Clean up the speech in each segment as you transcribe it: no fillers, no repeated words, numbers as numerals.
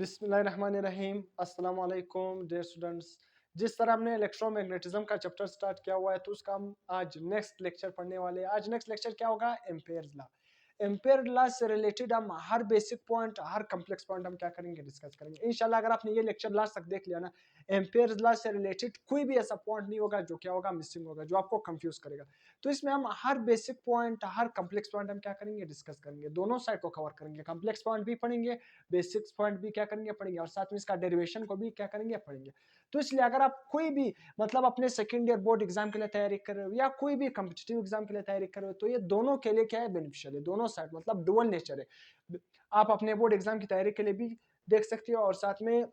बिस्मिल्लाहिर्रहमानिर्रहीम अस्सलाम वालेकुम डियर स्टूडेंट्स। जिस तरह हमने इलेक्ट्रोमैग्नेटिज्म का चैप्टर स्टार्ट किया हुआ है तो उसका हम आज नेक्स्ट लेक्चर पढ़ने वाले हैं। आज नेक्स्ट लेक्चर क्या होगा? Ampere's law. एम्पेयर लॉ से रिलेटेड हम हर बेसिक पॉइंट, हर कॉम्प्लेक्स पॉइंट हम क्या करेंगे? डिस्कस करेंगे इंशाल्लाह। अगर आपने ये लेक्चर लास्ट तक देख लिया ना, एम्पेयर्स लॉ से रिलेटेड कोई भी ऐसा पॉइंट नहीं होगा जो क्या होगा? मिसिंग होगा, जो आपको कंफ्यूज करेगा। तो इसमें हम हर बेसिक पॉइंट, हर कॉम्प्लेक्स पॉइंट हम क्या करेंगे? डिस्कस करेंगे। दोनों साइड को कवर करेंगे, कॉम्प्लेक्स पॉइंट भी पढ़ेंगे, बेसिक्स पॉइंट भी क्या करेंगे? पढ़ेंगे, और साथ में इसका डेरिवेशन को भी क्या करेंगे? पढ़ेंगे। तो इसलिए अगर आप कोई भी मतलब अपने सेकेंड ईयर बोर्ड एग्जाम के लिए तैयारी कर रहे हो या कोई भी कॉम्पिटिटिव एग्जाम के लिए तैयारी कर रहे हो, तो ये दोनों के लिए क्या है? बेनिफिशियल है। दोनों साइड मतलब डुअल नेचर है। आप अपने बोर्ड एग्जाम की तैयारी के लिए भी देख सकते हो और साथ में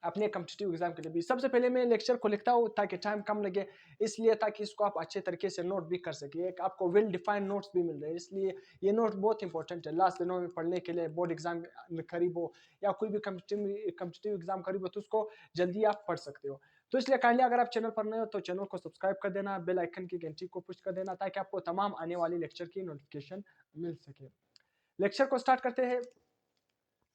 अपने कॉम्पिटिटिव एग्जाम के लिए भी। सबसे पहले मैं लेक्चर को लिखता हूँ ताकि टाइम कम लगे, इसलिए ताकि इसको आप अच्छे तरीके से नोट भी कर सके। एक आपको वेल डिफाइंड नोट्स भी मिल रहे हैं, इसलिए ये नोट बहुत इंपॉर्टेंट है लास्ट दिनों में पढ़ने के लिए। बोर्ड एग्जाम करीब हो या कोई भी कॉम्पिटिटिव एग्जाम करीब हो तो उसको जल्दी आप पढ़ सकते हो। तो इसलिए काइंडली अगर आप चैनल पर नए हो तो चैनल को सब्सक्राइब कर देना, बेल आइकन की घंटी को पुश कर देना ताकि आपको तमाम आने वाली लेक्चर की नोटिफिकेशन मिल सके। लेक्चर को स्टार्ट करते हैं।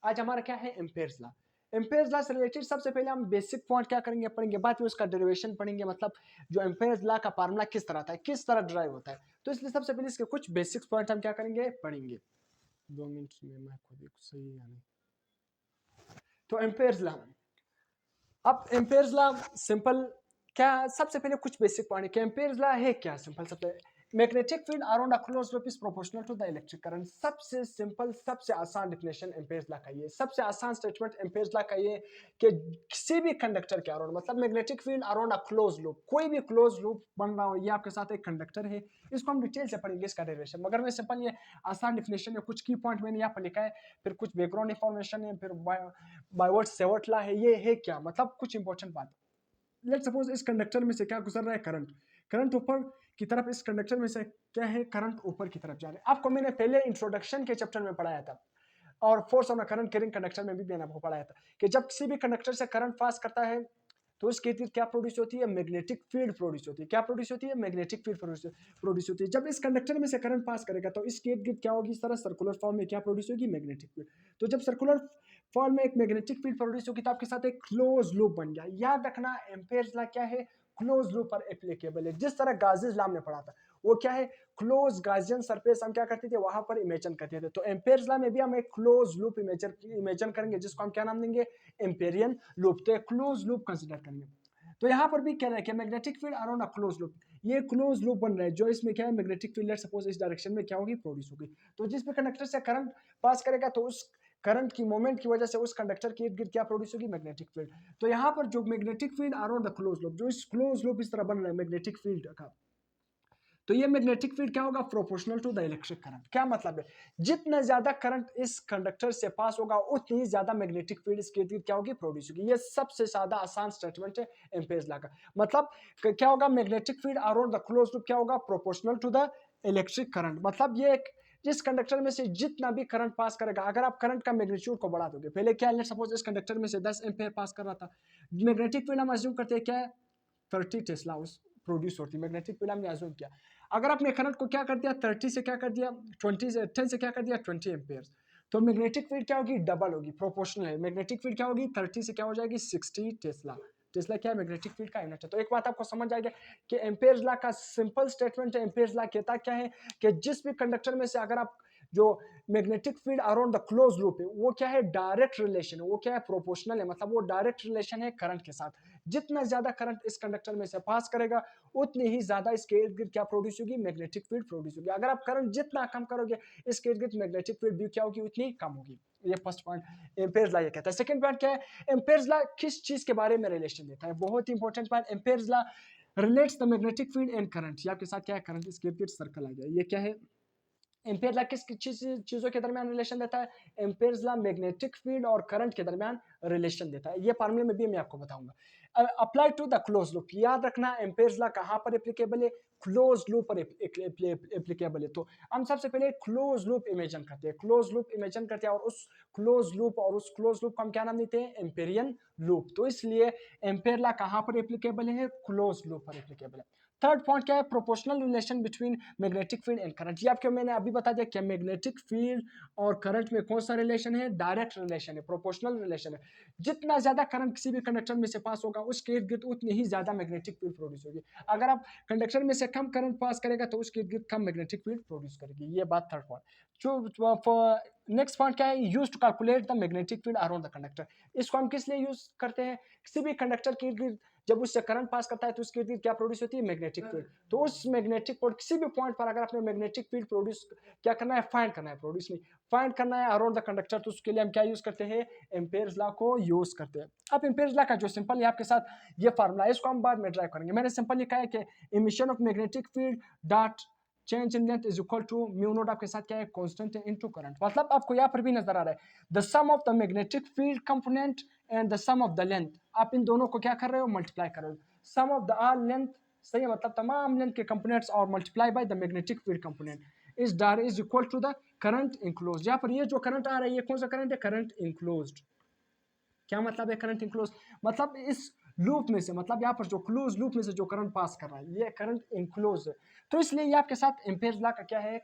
आज हमारा क्या है? Ampere's law. एम्पेयर्स लॉ से रिलेटेड सबसे पहले हम बेसिक पॉइंट क्या करेंगे? पढ़ेंगे, बाद में उसका डेरिवेशन पढ़ेंगे, मतलब जो एम्पेयर्स लॉ का फार्मूला किस तरह था, किस तरह ड्राइव होता है। तो इसलिए सबसे पहले इसके कुछ बेसिक पॉइंट हम क्या करेंगे? पढ़ेंगे। 2 मिनट में मैं खुद सही या नहीं। तो एम्पेयर्स लॉ, अब एम्पेयर्स लॉ सिंपल क्या? सबसे पहले कुछ बेसिक पॉइंट कि एम्पेयर्स लॉ है क्या। सिंपल सबसे, magnetic field around a closed loop is proportional to the electric current. सबसे सिंपल, सबसे आसान डेफिनेशन एम्पेयर्स लॉ का ये, सबसे आसान स्टेटमेंट एम्पेयर्स लॉ का ये कि किसी भी कंडक्टर के अराउंड, मतलब magnetic field around a close loop, कोई भी क्लोज लूप बन रहा हो, ये आपके साथ एक कंडक्टर है। इसको हम डिटेल से पढ़ेंगे इसका डेरिवेशन, मगर मैं सिंपल ये आसान डेफिनेशन में कुछ की पॉइंट मैंने यहाँ पर लिखा है, फिर कुछ बैकग्राउंड इंफॉर्मेशन है, फिर बायवर्ट सेवर्ट लॉ है। ये है क्या, मतलब कुछ इंपॉर्टेंट बात। लेट सपोज इस कंडक्टर में से क्या गुजर रहा है? करंट। करंट ऊपर की तरफ, इस कंडक्टर में से क्या है? करंट ऊपर की तरफ जा रहा है। आपको मैंने पहले इंट्रोडक्शन के चैप्टर में पढ़ाया था, और force on current carrying conductor में भी मैंने आपको पढ़ाया था कि जब किसी भी कंडक्टर से करंट पास करता है तो उसके इर्द क्या प्रोड्यूस होती है? मैग्नेटिक फील्ड प्रोड्यूस होती है। क्या प्रोड्यूस होती है? मैग्नेटिक फील्ड प्रोड्यूस होती है। जब इस कंडक्टर में से करंट पास करेगा तो इसके इर्द गिर्द क्या होगी? इस तरह सर्कुलर फॉर्म में क्या प्रोड्यूस होगी? Magnetic field. तो जब सर्कुलर फॉर्म में एक मैग्नेटिक फील्ड प्रोड्यूस होगी तो आपके साथ एक क्लोज लूप बन गया। याद रखना, एम्पेयर्स लॉ क्या है? क्लोज लूप पर एप्लीकेबल है। जिस तरह गाउसियन लॉ हमने पढ़ा था, वो क्या है? क्लोज गाउसियन सरफेस हम क्या करते थे? वहां पर इमेजिन करते थे। तो एम्पेयर्स लॉ में भी हम एक क्लोज लूप इमेजिन करेंगे, जिसको हम क्या नाम देंगे? Amperian loop. तो एक क्लोज लूप कंसिडर करेंगे। तो यहाँ पर भी कह रहा है कि magnetic field around a close loop, ये क्लोज लूप बन रहा है, जो इसमें क्या है? मैग्नेटिक फील्ड लेट्स सपोज इस डायरेक्शन में क्या होगी? प्रोड्यूस होगी। तो जिस भी कंडक्टर से करंट पास करेगा तो उस करंट की मोमेंट की वजह से उस कंडक्टर के इर्द गिर्द क्या प्रोड्यूस होगी? Magnetic field. तो यहाँ पर जो magnetic field around the close loop, जो इस क्लोज लूप इस तरह बन रहा है मैग्नेटिक फील्ड का, तो ये मैग्नेटिक फील्ड क्या होगा? Proportional to the electric current. क्या मतलब है? जितना ज्यादा करंट इस कंडक्टर से पास होगा उतनी ज्यादा मैग्नेटिक फील्ड इसके इर्द गिर्द क्या होगी? प्रोड्यूस होगी। ये सबसे ज्यादा आसान स्टेटमेंट है एम्पेयर्स लॉ का। मतलब क्या होगा? Magnetic field around the close loop क्या होगा? Proportional to the electric current. मतलब ये एक, जिस कंडक्टर में से जितना भी करंट पास करेगा, अगर आप करंट का मैग्नीट्यूड को बढ़ा दोगे, पहले क्या है? सपोज इस कंडक्टर में से 10 एम्पेयर पास कर रहा था, मैग्नेटिक फील्ड हम अज्यूम करते हैं क्या है? 30 टेस्ला उस प्रोड्यूस होती है। मैग्नेटिक फील्ड हमने अज्यूम किया। अगर आपने करंट को क्या कर दिया? 30 से क्या कर दिया? 20 से 10 से क्या कर दिया? 20 एम्पेयर। तो मैग्नेटिक फील्ड क्या होगी? डबल होगी, प्रोपोर्शनल है। मैग्नेटिक फील्ड क्या होगी? 30 से क्या हो जाएगी? 60 टेस्ला। टेस्ला क्या है? मैग्नेटिक फील्ड का यूनिट है। तो एक बात आपको समझ आ गया कि एम्पेयर्स लॉ का सिंपल स्टेटमेंट है। एम्पेयर्स लॉ कहता क्या है कि जिस भी कंडक्टर में से अगर आप जो magnetic field around the close loop है, वो क्या है? डायरेक्ट रिलेशन है। वो क्या है? प्रोपोर्शनल है, मतलब वो डायरेक्ट रिलेशन है करंट के साथ। जितना ज्यादा करंट इस कंडक्टर में से पास करेगा उतनी ही ज्यादा इसके इर्द गिर्द क्या प्रोड्यूस होगी? मैग्नेटिक फील्ड प्रोड्यूस होगी। अगर आप करंट जितना कम करोगे, इसके इर्द गिर्द मैग्नेटिक फील्ड भी क्या होगी? उतनी कम होगी। ये फर्स्ट पॉइंट एम्पेयर्स लॉ ये कहता है। सेकंड पॉइंट क्या है? एम्पेयर्स लॉ किस चीज के बारे में रिलेशन देता है? बहुत important point. Ampere's law relates the magnetic field and current. ये आपके साथ क्या है? करंट इसके इर्द गिर्द सर्कल आ गया। ये क्या है? एम्पेयर लॉ किस चीजों के दरमियान रिलेशन देता है? एम्पेयर्स लॉ मैग्नेटिक फील्ड और करंट के दरमियान रिलेशन देता है। ये फार्मूले में भी मैं आपको बताऊंगा। Apply to the close loop, याद रखना एम्पेयर्स लॉ कहां पर एप्लीकेबल है? क्लोज लूप पर एप्लीकेबल है। तो हम सबसे पहले क्लोज लूप इमेजिन करते हैं, क्लोज लूप इमेजिन करते हैं, और उस क्लोज लूप को हम क्या नाम देते हैं? Amperian loop. तो इसलिए एम्पेयर लॉ कहां पर एप्लीकेबल है? क्लोज लूप पर एप्लीकेबल है। थर्ड पॉइंट क्या है, proportional relation between magnetic field and current. ये आपको मैंने अभी बता दिया कि मैग्नेटिक फील्ड और करंट में कौन सा रिलेशन है, डायरेक्ट रिलेशन है, प्रोपोर्शनल रिलेशन है। जितना ज्यादा करंट किसी भी कंडक्टर में से पास होगा उसके इर्द गिर्द उतनी ही ज्यादा मैग्नेटिक फील्ड प्रोड्यूस होगी। अगर आप कंडक्टर में से कम करंट पास करेगा तो उसके इर्द गिर्द कम मैग्नेटिक फील्ड प्रोड्यूस करेगी। ये बात थर्ड पॉइंट। जो नेक्स्ट पॉइंट क्या है, use to calculate the magnetic field around the conductor. इसको हम किस लिए यूज करते हैं, किसी भी कंडक्टर के इर्द गिर्द जब उससे करंट पास करता है तो उसके इर्द क्या प्रोड्यूस होती है, मैग्नेटिक फील्ड। तो उस मैग्नेटिक पॉइंट, किसी भी पॉइंट पर अगर आपने मैग्नेटिक फील्ड प्रोड्यूस क्या करना है, फाइंड करना है, प्रोड्यूस नहीं, फाइंड करना है अराउंड द कंडक्टर, तो उसके लिए हम क्या यूज करते हैं, एम्पेयर्स लॉ को यूज करते हैं। अब एम्पेयर्स लॉ का जो सिंपल है आपके साथ ये फार्मूला है, इसको हम बाद में ड्राइव करेंगे। मैंने सिंपल लिखा है कि summation of magnetic field dot change in length is equal to mu naught, आपके साथ क्या है, कांस्टेंट है, इनटू करंट। मतलब आपको यहाँ पर भी नजर आ रहा है the sum of the magnetic field component and the sum of the length, आप इन दोनों को क्या कर रहे हो, मल्टीप्लाई कर रहे हो। Sum of the all length, सही है, मतलब तमाम लेंथ के कंपोनेंट्स और multiply by the magnetic field component is equal to the current enclose. यहाँ पर ये जो करंट आ रहा है ये कौन सा करंट है, करंट इंक्लोज्ड। क्या मतलब है करंट इंक्लोज, मतलब इस लूप में से, मतलब यहाँ पर जो क्लोज लूप में से जो करंट पास कर रहा है ये करंट इंक्लोज है। तो इसलिए ये आपके साथ एम्पेयर्स लॉ का क्या है,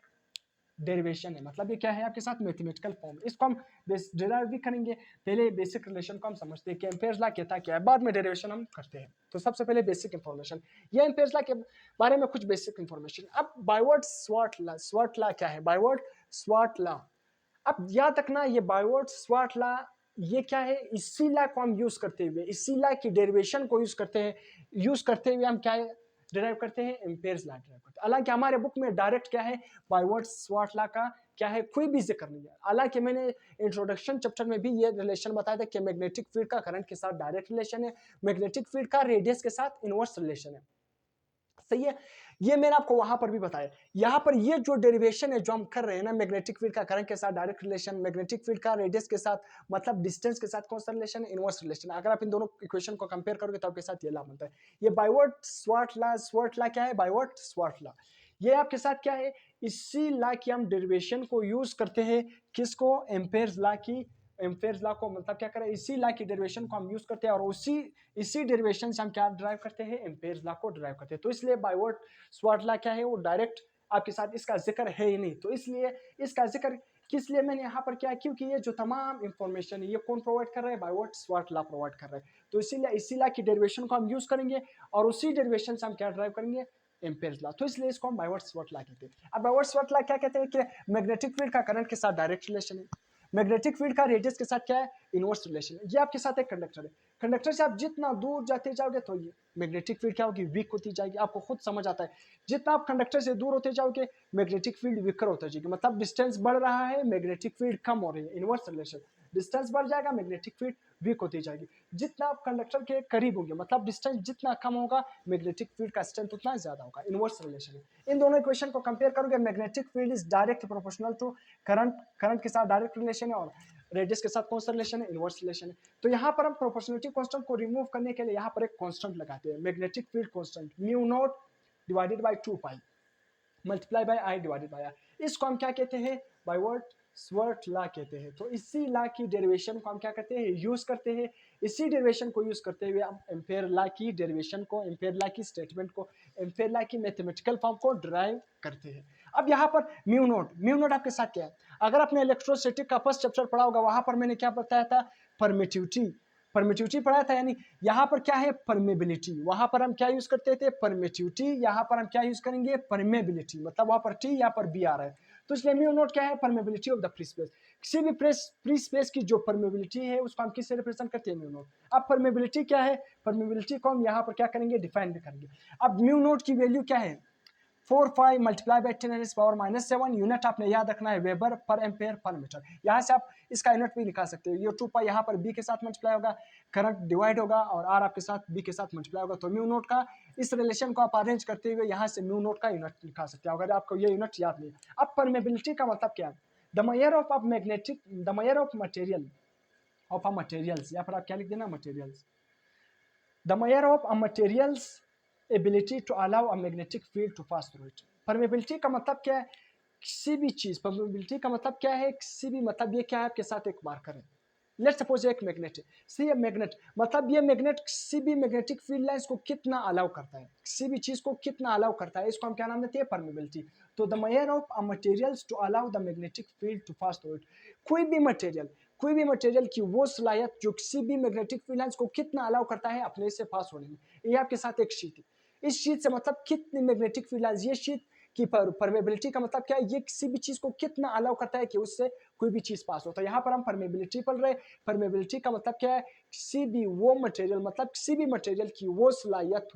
डेरिवेशन है, मतलब ये क्या है आपके साथ मैथमेटिकल फॉर्म। इसको हम डिराइव भी करेंगे, पहले बेसिक रिलेशन को हम समझते हैं कि एम्पेयर्स लॉ कहता क्या है, बाद में डेरिवेशन हम करते हैं। तो सबसे पहले बेसिक इंफॉर्मेशन, ये एम्पेयर्स लॉ के बारे में कुछ बेसिक इंफॉर्मेशन। अब बायवर्ट स्वार्ट लॉ, स्वार्ट लॉ क्या है, बायवर्ट स्वार्ट लॉ। अब याद रखना ये बायवर्ट स्वार्ट लॉ ये क्या है, इसी लॉ को हम यूज करते हुए, इसी लॉ की डेरिवेशन को यूज करते हुए हम क्या डिराइव करते हैं, एम्पेयर्स लॉ डिराइव करते हैं। हालांकि हमारे बुक में डायरेक्ट क्या है, बायवर्ट स्वार्ट लॉ का क्या है, कोई भी जिक्र नहीं है। हालांकि मैंने इंट्रोडक्शन चैप्टर में भी ये रिलेशन बताया था कि मैग्नेटिक फील्ड का करंट के साथ डायरेक्ट रिलेशन है, मैग्नेटिक फील्ड का रेडियस के साथ इनवर्स रिलेशन है, सही है। ये मैंने आपको वहां पर भी बताया। यहां पर ये जो डेरिवेशन है जो हम कर रहे हैं ना, मैग्नेटिक फील्ड का करंट के साथ डायरेक्ट रिलेशन, मैग्नेटिक फील्ड का रेडियस के साथ मतलब डिस्टेंस के साथ कौन सा रिलेशन, इनवर्स रिलेशन। अगर आप इन दोनों इक्वेशन को कंपेयर करोगे तो आपके साथ ये लॉ बनता है। ये बायवर्ट स्वार्ट लॉ, स्वार्ट लॉ क्या है, बायवर्ट स्वार्ट लॉ। ये आपके साथ क्या है, इसी लॉ की हम डेरिवेशन को यूज करते हैं, किसको, एम्पेयर्स लॉ की, एम्पेयर्स लॉ को मतलब क्या करें, इसी लॉ की डेरिवेशन को हम यूज करते हैं और इसी डेरिवेशन से हम क्या ड्राइव करते हैं, एम्पेयर्स लॉ को ड्राइव करते हैं। तो इसलिए बायवर्ट स्वार्ट लॉ क्या है, वो डायरेक्ट आपके साथ इसका जिक्र है ही नहीं। तो इसलिए इसका जिक्र किस लिए मैंने यहाँ पर किया, क्योंकि ये जो तमाम इंफॉर्मेशन है ये कौन प्रोवाइड कर रहा है, बायवर्ट स्वार्ट लॉ प्रोवाइड कर रहा है। तो इसीलिए इसी लॉ की डेरिवेशन को हम यूज करेंगे और उसी डेरिवेशन से हम क्या ड्राइव करेंगे, एम्पेयर्स लॉ। तो इसलिए इसको हम बायवर्ट स्वार्ट लॉ कहते हैं। अब बायवर्ट स्वार्ट लॉ क्या कहते हैं कि मैग्नेटिक फील्ड का करंट के साथ डायरेक्ट रिलेशन है, मैग्नेटिक फील्ड का रेडियस के साथ क्या है, इनवर्स रिलेशन है। ये आपके साथ एक कंडक्टर है, कंडक्टर से आप जितना दूर जाते जाओगे तो ये मैग्नेटिक फील्ड क्या होगी, वीक होती जाएगी। आपको खुद समझ आता है, जितना आप कंडक्टर से दूर होते जाओगे मैग्नेटिक फील्ड वीकर होता जाएगी, मतलब डिस्टेंस बढ़ रहा है, मैग्नेटिक फील्ड कम हो रही है, इनवर्स रिलेशन। डिस्टेंस बढ़ जाएगा, मैग्नेटिक फील्ड वीक होती जाएगी। जितना आप कंडक्टर के करीब होंगे, मतलब डिस्टेंस जितना कम होगा, मैग्नेटिक फील्ड का स्ट्रेंथ उतना ज्यादा होगा, इनवर्स रिलेशन है। इन दोनों इक्वेशन को कंपेयर करोगे, magnetic field is direct proportional to current, current के साथ डायरेक्ट रिलेशन है और रेडियस के साथ कौन सा रिलेशन है, इनवर्स रिलेशन है। तो यहाँ पर हम प्रोपोर्शनलिटी कांस्टेंट को रिमूव करने के लिए यहाँ पर एक कांस्टेंट लगाते हैं, magnetic field constant mu naught divided by 2 pi multiply by I divided by R. इसको हम क्या कहते हैं, बायवर्ट स्वार्ट लॉ कहते हैं। तो इसी लॉ की डेरिवेशन को हम क्या करते हैं, यूज करते हैं। इसी डेरिवेशन को यूज करते हुए हम एम्पेयर लॉ की डेरिवेशन को, एम्पेयर लॉ की स्टेटमेंट को, एम्पेयर लॉ की मैथमेटिकल फॉर्म को डिराइव करते हैं। अब यहाँ पर म्यू नोट आपके साथ क्या है, अगर आपने इलेक्ट्रोस्टैटिक का फर्स्ट चैप्टर पढ़ा होगा, वहां पर मैंने क्या बताया था, परमिटिविटी पढ़ाया था। यानी यहाँ पर क्या है, परमेबिलिटी, वहां पर हम क्या यूज करते थे, परमिटिविटी, यहाँ पर हम क्या यूज करेंगे, परमेबिलिटी, मतलब वहां पर टी, यहाँ पर बी आ रहा है। तो इसलिए म्यू नोट क्या है, permeability of the free space. किसी भी फ्री स्पेस की जो परमेबिलिटी है उसको हम किससे रिप्रेजेंट करते हैं, म्यू नोट। अब परमेबिलिटी क्या है, परमेबिलिटी को हम यहाँ पर क्या करेंगे, डिफाइन भी करेंगे। अब म्यू नोट की वैल्यू क्या है, 4 मल्टीप्लाई बाई 10⁻⁷ यूनिट आपने याद रखना है, weber per ampere per metre. यहाँ से आप इसका यूनिट भी निकाल सकते हो। ये 2 पाई यहाँ पर बी के साथ मल्टीप्लाई होगा, करंट डिवाइड होगा और आर आपके साथ बी के साथ मल्टीप्लाई होगा। तो म्यू नोट का इस रिलेशन को आप अरेंज करते हुए यहाँ से म्यू नोट का यूनिट निकाल सकते हो, अगर आपको ये यूनिट याद नहीं। अब परमेबिलिटी का मतलब क्या है, the measure of magnetic, the measure of material of a materials, या फिर आप क्या लिख देना, materials, the measure of a materials ability to allow a magnetic field to pass through it. Permeability का मतलब क्या है, किसी भी चीज, परमेबिलिटी का मतलब क्या है, किसी भी, मतलब ये क्या है, आपके साथ एक मार्कर है, लेट्स सपोज एक मैग्नेट है, सी ए मैग्नेट, मतलब ये मैग्नेट किसी भी मैग्नेटिक फील्ड लाइंस को कितना अलाउ करता है, किसी भी चीज को कितना अलाउ करता है, इसको हम क्या नाम देते हैं, परमेबिलिटी। तो the measure of a materials to allow the magnetic field to pass through it, कोई भी मटेरियल की वो सलाहियत जो किसी भी मैग्नेटिक फील्ड लाइंस को कितना अलाउ करता है अपने से पास होने में। ये आपके साथ एक शीट है, इस शीट से मतलब कितनी मैग्नेटिक फील्ड लाइंस, ये शीट की परमेबिलिटी का मतलब क्या है, ये किसी भी चीज को कितना अलाउ करता है कि उससे कोई भी चीज पास हो। तो यहाँ पर हम परमेबिलिटी पढ़ रहे हैं। परमेबिलिटी का मतलब क्या है, किसी भी वो मटेरियल, मतलब किसी भी मटेरियल की वो सलाहियत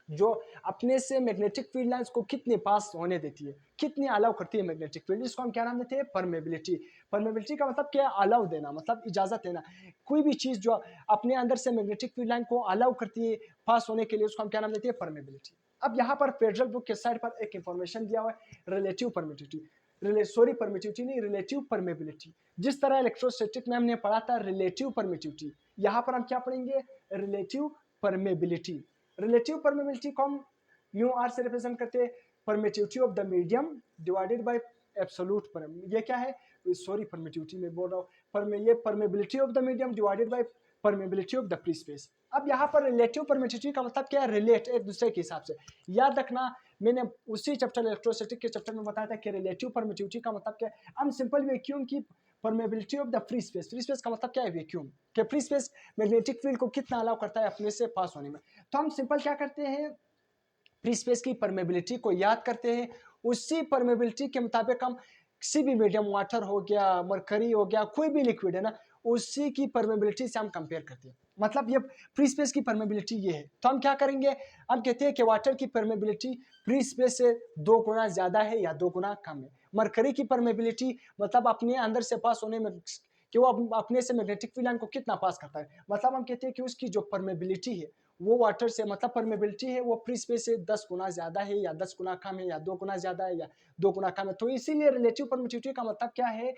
जो अपने से मैग्नेटिक फील्ड लाइंस को कितने पास होने देती है, कितनी अलाउ करती है मैग्नेटिक फील्ड, इसको हम क्या नाम देते हैं, परमेबिलिटी। परमेबिलिटी का मतलब क्या है, अलाउ देना, मतलब इजाजत देना। कोई भी चीज जो अपने अंदर से मैग्नेटिक फील्ड लाइन को अलाउ करती है पास होने के लिए, उसको हम क्या नाम देते हैं, परमेबिलिटी। अब यहाँ पर फेडरल बुक के साइड पर एक इंफॉर्मेशन दिया हुआ है, रिलेटिव परमिटिविटी, परमिटिविटी नहीं, रिलेटिव परमेबिलिटी। जिस तरह इलेक्ट्रोस्टैटिक में हमने पढ़ा था रिलेटिव परमिटिविटी, यहाँ पर हम क्या पढ़ेंगे, रिलेटिव परमेबिलिटी। रिलेटिव परमेबिलिटी को हम म्यू आर से रिप्रेजेंट करते हैं, permittivity of the medium divided by absolute ये क्या है, सॉरी परमिटिविटी में बोल रहा हूँ, ये permeability of the medium divided by permeability of the free space. अब यहाँ पर रिलेटिव परमिटिविटी का मतलब क्या है, रिलेट, एक दूसरे के हिसाब से। याद रखना, मैंने उसी चैप्टर इलेक्ट्रोस्टैटिक के चैप्टर में बताया था कि रिलेटिव परमिटिविटी का मतलब क्या है, हम सिंपल वैक्यूम की permeability of the free space, free space का मतलब क्या है, वैक्यूम के फ्री स्पेस मैग्नेटिक फील्ड को कितना अलाउ करता है अपने से पास होने में। तो हम सिंपल क्या करते हैं, फ्री स्पेस की परमेबिलिटी को याद करते हैं, उसी परमेबिलिटी के मुताबिक हम किसी भी मीडियम, वाटर हो गया, मरकरी हो गया, कोई भी लिक्विड है ना, उसी की परमेबिलिटी से हम कंपेयर करते हैं। मतलब ये फ्री स्पेस की परमेबिलिटी ये है, तो हम क्या करेंगे, हम कहते हैं कि वाटर की परमेबिलिटी फ्री स्पेस से 2 गुना ज्यादा है या 2 गुना कम है। मरकरी की परमेबिलिटी मतलब अपने अंदर से पास होने में कि वो अपने से मैग्नेटिक फील्ड लाइन को कितना पास करता है, मतलब हम कहते हैं कि उसकी जो परमेबिलिटी है वो वाटर से, मतलब परमेबिलिटी है वो फ्री स्पेस से 10 गुना ज्यादा है या 10 गुना कम है या 2 गुना ज्यादा है या 2 गुना कम है। तो इसीलिए रिलेटिव परमिटिविटी का मतलब क्या है,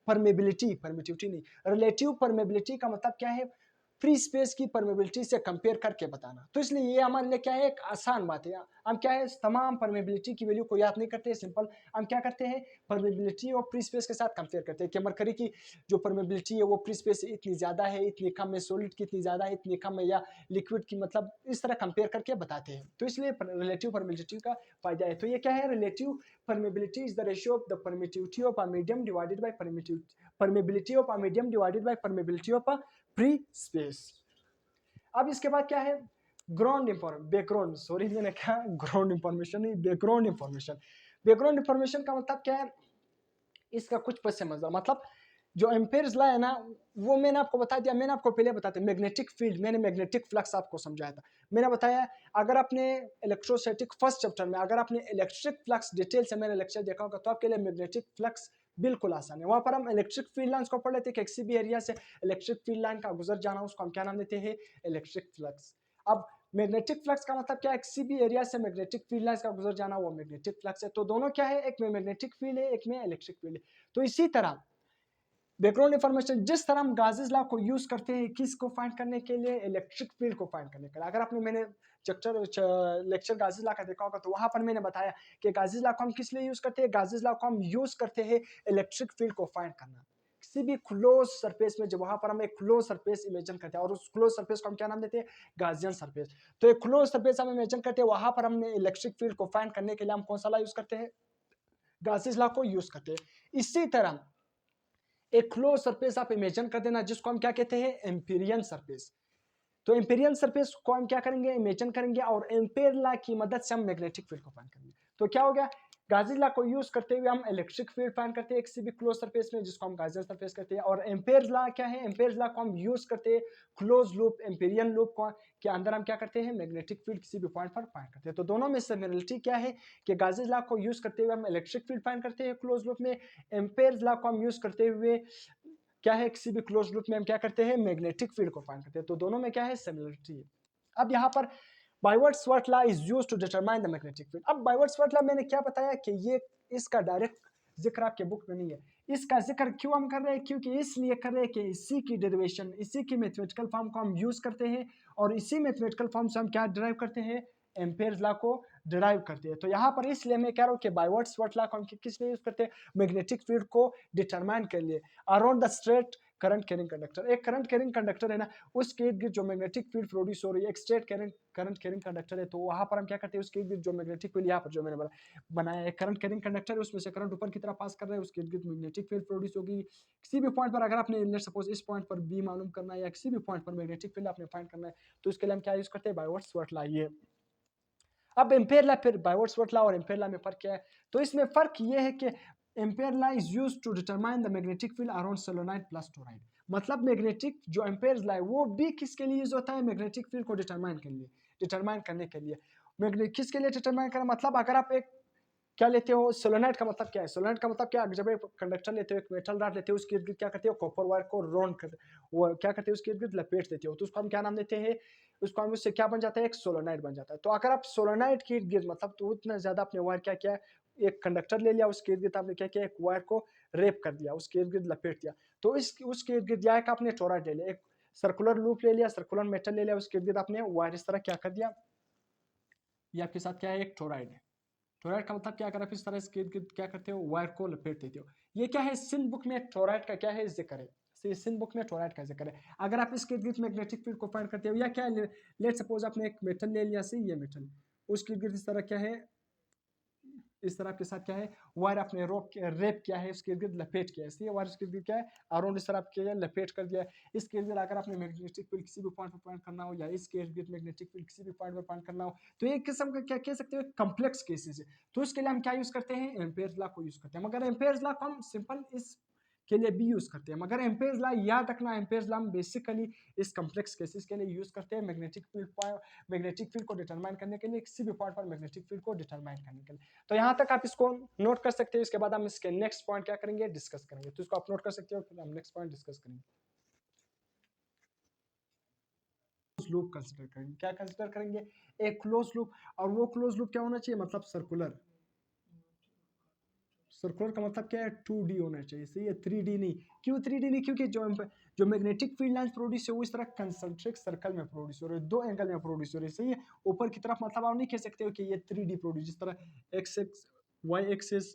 परमेबिलिटी, परमिटिविटी नहीं, रिलेटिव परमेबिलिटी का मतलब क्या है, फ्री स्पेस की परमेबिलिटी से कंपेयर करके बताना। तो इसलिए ये हमारे लिए क्या है, एक आसान बात है। हम क्या है, तमाम परमेबिलिटी की वैल्यू को याद नहीं करते, सिंपल हम क्या करते हैं, परमेबिलिटी और फ्री स्पेस के साथ कंपेयर करते हैं कि मरकरी की जो परमेबिलिटी है वो फ्री स्पेस से इतनी ज्यादा है, इतनी कम है, सॉलिड की इतनी ज्यादा है, इतनी कम है, या लिक्विड की, मतलब इस तरह कंपेयर करके बताते हैं। तो इसलिए रिलेटिव परमेबिलिटी का फायदा है। तो ये क्या है, relative permeability is the ratio of the permittivity of a medium divided by permeability of a medium divided by permeability of a free space. अब इसके बाद क्या है, ग्राउंड इंफॉर्मेशन, बैकग्राउंड, सॉरी मैंने कहा ग्राउंड इंफॉर्मेशन नहीं, बैकग्राउंड इंफॉर्मेशन। बैकग्राउंड इंफॉर्मेशन का मतलब क्या है, इसका कुछ पस समझना, मतलब जो एम्पेयर्स लॉ है ना, वो मैंने आपको बता दिया, मैंने आपको पहले बताया मैग्नेटिक फील्ड, मैंने मैग्नेटिक फ्लक्स आपको समझाया था, मैंने बताया। अगर आपने इलेक्ट्रोस्टैटिक फर्स्ट चैप्टर में अगर आपने इलेक्ट्रिक फ्लक्स डिटेल से मैंने लेक्चर देखा होगा, तो आपके लिए मैग्नेटिक फ्लक्स बिल्कुल आसान है। वहां पर हम इलेक्ट्रिक फील्ड लाइंस को पढ़ लेते हैं, किसी भी एरिया से इलेक्ट्रिक फील्ड लाइन का गुजर जाना, उसको हम क्या नाम देते हैं, इलेक्ट्रिक फ्लक्स। अब मैग्नेटिक फ्लक्स का मतलब क्या है, किसी भी एरिया से मैग्नेटिक फील्ड लाइंस का गुजर जाना, वो मैग्नेटिक फ्लक्स है। तो दोनों क्या है, एक में मैग्नेटिक फील्ड है, एक में इलेक्ट्रिक फील्ड है। तो इसी तरह बैकग्राउंड इंफॉर्मेशन, जिस तरह हम गाजेस लॉ को यूज करते हैं किसको फाइंड करने के लिए, इलेक्ट्रिक फील्ड को फाइंड करने के लिए। अगर आपने मैंने लेक्चर गाजेस लॉ का देखा होगा, तो वहां पर मैंने बताया कि गाजेस लॉ को हम किस लिए यूज करते हैं, गाजेस लॉ को हम यूज करते हैं इलेक्ट्रिक फील्ड को फाइंड करना। किसी भी क्लोज सरफेस में, जब वहां पर हम एक क्लोज सरफेस इमेजिन करते हैं, और उस क्लोज सरफेस को हम क्या नाम देते हैं, गाजियन सरफेस। तो एक क्लोज सरफेस हम इमेजिन करते हैं, वहां पर हमने इलेक्ट्रिक फील्ड को फाइंड करने के लिए हम कौन सा लॉ यूज करते हैं, गाजेस लॉ को यूज करते हैं। इसी तरह एक क्लोज सरफेस आप इमेजिन कर देना, जिसको हम क्या कहते हैं, एम्पीरियन सरफेस। तो एम्पेरियल सरफेस को हम क्या करेंगे, इमेजिन करेंगे, और एम्पेयर लॉ की मदद से हम मैग्नेटिक फील्ड को फाइंड करेंगे। तो क्या हो गया, गाजिस लॉ को यूज करते हुए हम इलेक्ट्रिक फील्ड फाइंड करते हैं किसी भी क्लोज सरफेस में, जिसको हम गाजियन सरफेस कहते हैं। और एम्पेयर लॉ क्या है, एम्पेयर लॉ को हम यूज करते हैं क्लोज लूप, एम्पेरियन लूप को के अंदर हम क्या करते हैं, मैग्नेटिक फील्ड किसी भी पॉइंट पर फाइंड करते हैं। तो दोनों में सिमिलरिटी क्या है कि गाजिस लॉ को यूज करते हुए हम इलेक्ट्रिक फील्ड फाइंड करते हैं क्लोज लूप में, एम्पेयर लॉ को हम यूज करते हुए क्या है, किसी भी क्लोज लूप में हम क्या करते हैं, मैग्नेटिक फील्ड को फाइंड करते हैं। तो दोनों में क्या है, सिमिलरिटी है। अब यहाँ पर Biot Savart law is used to determine the magnetic field. अब बाइवर्ट्सवर्थ लॉ मैंने क्या बताया कि ये इसका डायरेक्ट जिक्र आपके बुक में नहीं है। इसका जिक्र क्यों हम कर रहे हैं, क्योंकि इसलिए कर रहे हैं कि इसी की डेरिवेशन, इसी की मैथमेटिकल फॉर्म को हम यूज करते हैं, और इसी मैथमेटिकल फॉर्म से हम क्या डिराइव करते हैं, एम्पेयर्स लॉ को डिराइव करते हैं। तो यहाँ पर इसलिए मैं कह रहा हूँ कि बाइवर्ट्सवर्थ लॉ को हम किस लिए यूज करते हैं, मैग्नेटिक फील्ड को डिटरमाइन के लिए। Around the straight current carrying conductor. एक करंट कैरिंग कंडक्टर है ना, उसके इर्द गिर्द जो मैग्नेटिक फील्ड प्रोड्यूस हो रही है, एक स्ट्रेट करंट कैरिंग कंडक्टर है, तो वहां पर हम क्या करते हैं, उसके इर्द गिर्द जो मैग्नेटिक फील्ड यहाँ पर जो मैंने बनाया है करंट कैरिंग कंडक्टर है, उसमें से करंट ऊपर की तरफ पास कर रहा है, उसके इर्द गिर्द मैग्नेटिक फील्ड प्रोड्यूस होगी। किसी भी पॉइंट पर अगर आपने लेट सपोज इस पॉइंट पर बी मालूम करना है या किसी भी पॉइंट पर मैग्नेटिक फील्ड आपने फाइंड करना है, तो इसके लिए हम क्या यूज करते हैं, बायवर्ट्स लॉ। ये अब एम्पेयर लॉ, फिर बायवर्ट्स लॉ और एम्पेयर लॉ में फर्क क्या है, तो इसमें फर्क ये है कि Ampere law is used to determine the magnetic field around solenoid plus toroid. मतलब मैग्नेटिक जो एम्पेयर लॉ है वो भी किसके लिए यूज होता है, मैग्नेटिक फील्ड को डिटरमाइन करने के लिए। मैग्नेटिक किसके लिए डिटरमाइन करना, मतलब अगर आप एक क्या लेते हो, सोलेनोइड का मतलब क्या है, सोलेनोइड का मतलब क्या है, जब एक कंडक्टर लेते हो, एक मेटल रॉड लेते हो, उसके इर्द गिर्द क्या करते हो, कॉपर वायर को राउंड कर, वो क्या करते हो, उसके इर्द गिर्द लपेट देते हो, तो उसको हम क्या नाम देते हैं, उसको हम उससे क्या बन जाता है, एक सोलेनोइड बन जाता है। तो अगर आप सोलेनोइड के इर्द गिर्द मतलब तो उतना ज्यादा अपने वायर क्या किया, एक कंडक्टर ले लिया, उसके इर्द गिर्द आपने क्या किया, एक वायर को रेप कर दिया, उसके इर्द गिर्द लपेट दिया, तो इस उसके इर्द गिर्द या एक आपने टोरॉइड ले लिया, एक सर्कुलर लूप ले लिया, सर्कुलर मेटल ले लिया, उसके इर्द गिर्द आपने वायर इस तरह क्या कर दिया, ये आपके साथ क्या है, एक टोरॉइड है। टोरॉइड का मतलब क्या, अगर आप इस तरह से क्या करते हो, वायर को लपेट देते हो। ये क्या है, सिन बुक में टोरॉइड का क्या है, जिक्र है, सिन बुक में टोरॉइड का जिक्र है। अगर आप इसके इर्द मैग्नेटिक फील्ड को फाइंड करते हो, या क्या लेट सपोज आपने एक मेटल ले लिया, से ये मेटल, उसके इर्द इस तरह क्या है, इस तरह आपके साथ क्या है, वायर आपने रेप किया है, उसके इर्द लपेट किया है, इसलिए वायर उसके इर्द क्या है, अराउंड इस तरह आपके लपेट कर दिया है। इसके इर्द अगर आपने मैग्नेटिक फील्ड किसी भी पॉइंट पर पॉइंट करना हो, या इसके इर्द मैग्नेटिक फील्ड किसी भी पॉइंट पर पॉइंट करना हो, तो एक किस्म का क्या कह सकते हो, कॉम्प्लेक्स केसेस है। तो इसके लिए हम क्या यूज करते हैं, एम्पेयर्स लॉ को यूज करते हैं, मगर एम्पेयर्स लॉ को हम सिंपल इस के लिए भी यूज करते हैं, मगर एम्पेयर्स लॉ याद रखना, एम्पेयर्स लॉ हम बेसिकली इस कॉम्प्लेक्स केसेस के लिए यूज करते हैं, मैग्नेटिक फील्ड को डिटरमाइन करने के लिए, किसी भी पॉइंट पर मैग्नेटिक फील्ड को डिटरमाइन करने के लिए। तो यहाँ तक आप इसको नोट कर सकते हो, इसके बाद हम इसके नेक्स्ट पॉइंट क्या करेंगे, डिस्कस करेंगे। तो इसको आप नोट कर सकते हो, फिर हम नेक्स्ट पॉइंट डिस्कस करेंगे। लूप कंसीडर करेंगे, क्या कंसीडर करेंगे, एक क्लोज लूप। और वो क्लोज लूप क्या होना चाहिए, मतलब सर्कुलर। सर्कुलर का मतलब क्या है, 2D होना चाहिए, सही है, 3D नहीं। क्यों 3D नहीं, क्योंकि जो मैग्नेटिक फील्ड लाइंस प्रोड्यूस है वो इस तरह कंसंट्रिक सर्कल में प्रोड्यूस हो रही है, दो एंगल में प्रोड्यूस हो रही है, सही है। ऊपर की तरफ मतलब आप नहीं कह सकते हो कि ये 3D प्रोड्यूस, जिस तरह एक्स एक्स वाई एक्सिस,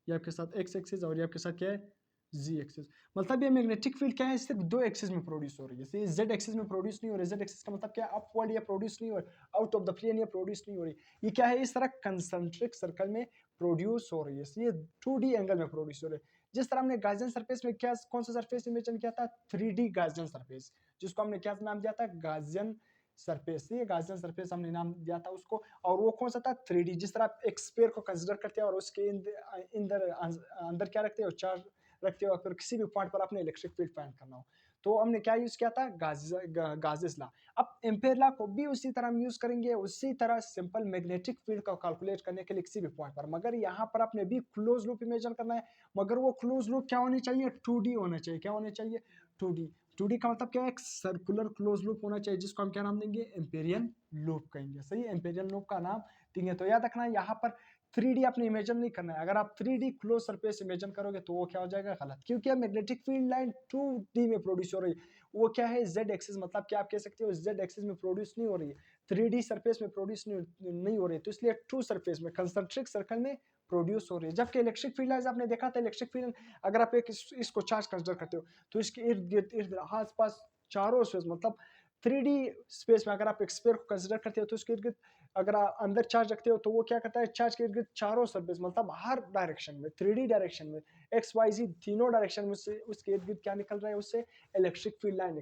ये आपके साथ एक्स एक्सिस और ये आपके साथ क्या है, जी एक्सिस। मतलब ये मैग्नेटिक फील्ड क्या है, सिर्फ दो एक्सिस में प्रोड्यूस हो रही है, ये जेड एक्सिस में प्रोड्यूस नहीं हो रही। जेड एक्सिस का मतलब क्या है, अपवर्ड ये प्रोड्यूस नहीं हो रही, आउट ऑफ द प्लेन ये प्रोड्यूस नहीं हो रही। ये क्या है, इस तरह कंसंट्रिक सर्कल में प्रोड्यूस हो रही है, ये 2D एंगल में प्रोड्यूस हो रही है। जिस तरह हमने गाउसियन सरफेस में क्या, कौन सा सरफेस इमेजिन किया था, 3D गाउसियन सरफेस, जिसको हमने क्या नाम दिया था, गाउसियन सरफेस। ये गाउसियन सरफेस हमने नाम दिया था उसको, और वो कौन सा था, 3D। जिस तरह आप एक स्फीयर को कंसीडर करते हैं और उसके अंदर क्या रखते हो, चार्ज रखते हो, फिर किसी भी पॉइंट पर आपने इलेक्ट्रिक फील्ड फाइंड करना हो, तो हमने क्या यूज किया था, गाजेस लॉ। अब एम्पेयर लॉ को भी उसी तरह हम यूज करेंगे, उसी तरह सिंपल मैग्नेटिक फील्ड का कैलकुलेट करने के लिए किसी भी पॉइंट पर, मगर यहाँ पर आपने भी क्लोज लूप इमेजिन करना है। मगर वो क्लोज लूप क्या होनी चाहिए, 2D होना चाहिए। क्या होना चाहिए, 2D। 2D का मतलब क्या है, एक सर्कुलर क्लोज लूप होना चाहिए, जिसको हम क्या नाम देंगे, एम्पेरियन लूप कहेंगे, सही है, एम्पेरियन लूप का नाम देंगे। तो याद रखना, यहाँ पर 3D आपने इमेजिन नहीं करना है। अगर आप 3D क्लोज सरफेस इमेजिन करोगे तो वो क्या हो जाएगा, गलत, क्योंकि मैग्नेटिक फील्ड लाइन 2D में प्रोड्यूस हो रही है। वो क्या है, जेड एक्सिस, मतलब क्या आप कह सकते हो, जेड एक्सिस में प्रोड्यूस नहीं हो रही है, 3D सरफेस में प्रोड्यूस नहीं हो रही है, तो इसलिए 2 सरफेस में कंसंट्रिक सर्कल में प्रोड्यूस हो रही है। जबकि इलेक्ट्रिक फील्ड लाइंस आपने देखा था, इलेक्ट्रिक फील्ड अगर आप एक इसको चार्ज कंसिडर करते हो, तो इसके इर्द गिर्द आस पास चारों स्पेस, मतलब 3D स्पेस में अगर आप एक स्फीयर को कंसिडर करते हो, तो उसके इर्द गिर्द अगर आप अंदर चार्ज रखते हो, तो वो क्या करता है, चार्ज के इर्द गिर्द चारों सरफेस, मतलब हर डायरेक्शन में, 3D डायरेक्शन में, एक्स वाई जी तीनों डायरेक्शन में, उसके इर्द गिर्द क्या निकल रहा है, उससे इलेक्ट्रिक फील्ड लाइन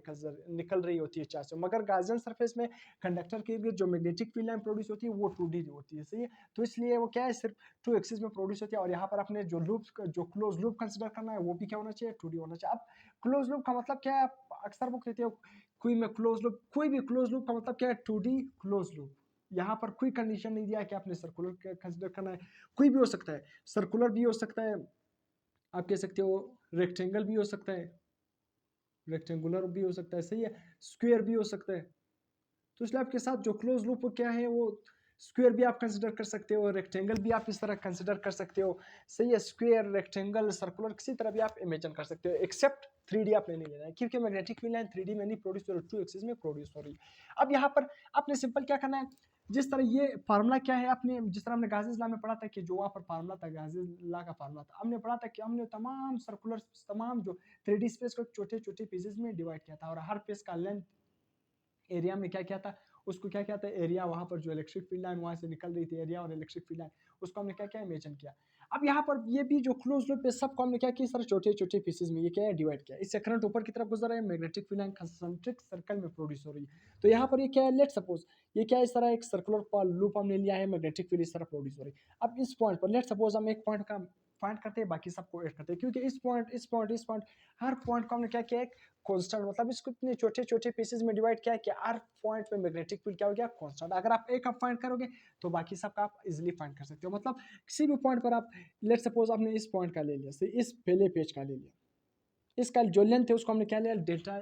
निकल रही होती है चार्ज से। मगर गाउसियन सरफेस में कंडक्टर के इर्द गिर्द जो मैग्नेटिक फील्ड लाइन प्रोड्यूस होती है वो 2D होती है, सही है। तो इसलिए वो क्या है, सिर्फ 2 एक्सिस में प्रोड्यूस होती है। और यहाँ पर अपने जो क्लोज लूप कंसिडर करना है, वो भी क्या होना चाहिए, 2D होना चाहिए। अब क्लोज लूप का मतलब क्या है, आप अक्सर वो कहते हो कोई में क्लोज लूप, कोई भी क्लोज लूप का मतलब क्या है, 2D क्लोज लूप। यहाँ पर कोई कंडीशन नहीं दिया है कि आपने सर्कुलर कंसिडर करना है, कोई भी हो सकता है, सर्कुलर भी हो सकता है, आप कह सकते हो रेक्टेंगल भी हो सकता है, रेक्टेंगुलर भी हो सकता है, सही है, स्क्वायर भी हो सकता है। तो इसलिए आपके साथ जो क्लोज लूप क्या है, वो स्क्वायर भी आप कंसिडर कर सकते हो, रेक्टेंगल भी आप इस तरह कंसिडर कर सकते हो, सही है, स्क्वायर, रेक्टेंगल, सर्कुलर किसी तरह भी आप इमेजिन कर सकते हो, एक्सेप्ट 3D आपने नहीं लेना है, क्योंकि मैग्नेटिक फील्ड लाइन 3D में नहीं प्रोड्यूस हो रही, 2 एक्सिस में प्रोड्यूस हो रही है। अब यहाँ पर आपने सिंपल क्या करना है, जिस तरह ये फार्मूला क्या है, अपने जिस तरह हमने गाज़ीज़ लॉ में पढ़ा था कि जो वहाँ पर फार्मूला था, गाज़ीज़ लॉ का फार्मूला था, हमने पढ़ा था कि हमने तमाम सर्कुलर, तमाम जो 3D स्पेस को छोटे-छोटे पीसेस में डिवाइड किया था और हर पीस का लेंथ एरिया में क्या किया था, उसको क्या किया था, एरिया वहाँ पर जो इलेक्ट्रिक फील्ड लाइन वहाँ से निकल रही थी, एरिया और इलेक्ट्रिक फील्ड लाइन, उसको हमने क्या किया, इमेजिन किया। अब यहाँ पर ये भी जो क्लोज लूप है, सबको हमने क्या किया, सर छोटे-छोटे पीसेस में ये क्या है, डिवाइड किया। इससे करंट ऊपर की तरफ गुजर रहा है, magnetic field line concentric circle में प्रोड्यूस हो रही है। तो यहाँ पर ये क्या है, लेट सपोज ये क्या है, इस तरह एक सर्कुलर लूप हमने लिया है, मैग्नेटिक फील्ड इस तरह प्रोड्यूस हो रही है। अब इस पॉइंट पर लेट सपोज हम एक पॉइंट का फाइंड करते हैं, बाकी सबको ऐड करते हैं, क्योंकि इस पॉइंट हर पॉइंट को हमने क्या किया, एक कांस्टेंट, मतलब इसको इतने छोटे-छोटे पीसेस में डिवाइड किया है कि हर पॉइंट पे मैग्नेटिक फील्ड क्या हो गया, कांस्टेंट। अगर आप एक फाइंड करोगे तो बाकी सबका आप इजीली फाइंड कर सकते हो। मतलब किसी भी पॉइंट पर आप लेट सपोज आपने इस पॉइंट का ले लिया, इस पहले पेज का ले लिया, इसका जो लेंथ है उसको हमने क्या लिया, डेल्टा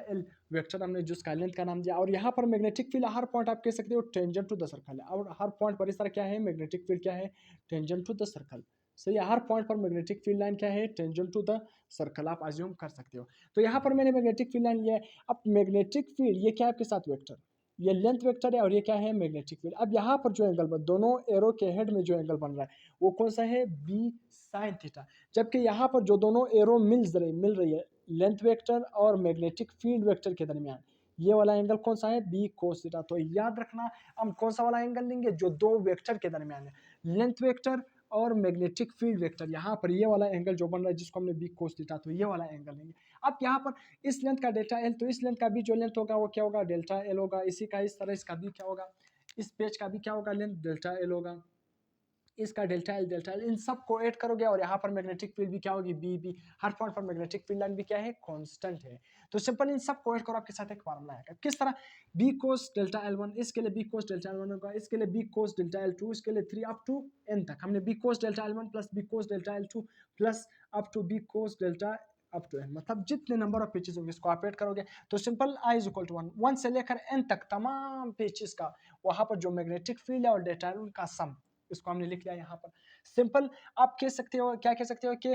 एल वेक्टर, हमने जो इसका लेंथ का नाम दिया। और यहाँ पर मैग्नेटिक फील्ड हर पॉइंट आप कह सकते हो टेंजेंट टू द सर्कल है, और हर पॉइंट पर इस तरह क्या है, मैग्नेटिक फील्ड क्या है, टेंजेंट टू द सर्कल। सही है, हर पॉइंट पर मैग्नेटिक फील्ड लाइन क्या है, टेंजेंट टू द सर्कल, आप अज्यूम कर सकते हो। तो यहाँ पर मैंने मैग्नेटिक फील्ड लाइन लिया है। अब मैग्नेटिक फील्ड ये क्या है आपके साथ वेक्टर, ये लेंथ वेक्टर है और ये क्या है, मैग्नेटिक फील्ड। अब यहाँ पर जो एंगल बन, दोनों एरो के हेड में जो एंगल बन रहा है वो कौन सा है, बी साइन थीटा। जबकि यहाँ पर जो दोनों एरो मिल रही है लेंथ वेक्टर और मैग्नेटिक फील्ड वेक्टर के दरमियान, ये वाला एंगल कौन सा है, बी कोस थीटा। तो याद रखना हम कौन सा वाला एंगल लेंगे, जो दो वेक्टर के दरमियान है, लेंथ वेक्टर और मैग्नेटिक फील्ड वेक्टर। यहाँ पर ये वाला एंगल जो बन रहा है जिसको हमने बी कोस थीटा, तो ये वाला एंगल लेंगे। अब यहाँ पर इस लेंथ का डेल्टा एल, तो इस लेंथ का भी जो लेंथ होगा वो क्या होगा, डेल्टा एल होगा। इसी का इस तरह इसका भी क्या होगा, इस पेज का भी क्या होगा, लेंथ डेल्टा एल होगा, इसका डेल्टा एल, इन सब को ऐड करोगे और यहाँ पर मैग्नेटिक फील्ड भी क्या होगी, बी। हर पॉइंट पर मैग्नेटिक फील्ड लाइन भी क्या है, कांस्टेंट है। तो सिंपल इन सब को ऐड करो, आपके साथ एक फार्मूला आएगा। किस तरह, बी कोस डेल्टा एल1, इसके लिए बी कोस डेल्टा एल1 होगा, इसके लिए बी कोस डेल्टा एल2, इसके लिए 3 अप टू एन तक। हमने बी कोस डेल्टा एल1 प्लस बी कोस डेल्टा एल2 plus up to B cos delta up to n, मतलब जितने नंबर ऑफ पेजेस होंगे इसको आप ऐड करोगे तो simple I is equal to 1 से लेकर एन तक तमाम पेजेस का वहां पर जो मैग्नेटिक फील्ड है और डेल्टा एल का सम, इसको हमने लिख लिया यहाँ पर। सिंपल आप कह सकते हो, क्या कह सकते हो कि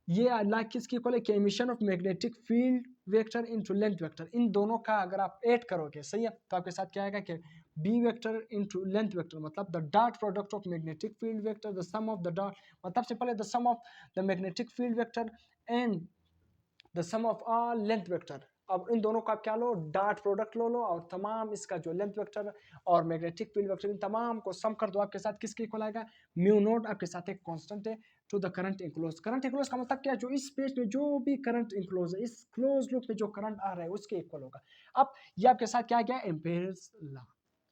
ये अल्लाह किसकी इक्वल है, कि emission of magnetic field vector into length vector, इन दोनों का अगर आप ऐड करोगे, सही है, तो आपके साथ क्या आएगा कि B vector into length vector, मतलब the dot product of magnetic field vector, the sum of the dot, मतलब सिंपल है the sum of the magnetic field vector and the sum of all length vector. अब इन दोनों का क्या लो, dot product लो और तमाम इसका जो लेंथ वेक्टर और मैग्नेटिक फील्ड वेक्टर इन तमाम को सम कर दो, आपके साथ किसके इक्वल आएगा, म्यू नोट, आपके साथ एक कांस्टेंट है to the current enclose. Current enclose का मतलब क्या है, जो इस पेज में जो भी करंट इंक्लोज है, इस क्लोज लूप में जो करंट आ रहा है उसके इक्वल होगा। अब ये आपके साथ क्या गया, एम्पेयर्स लॉ।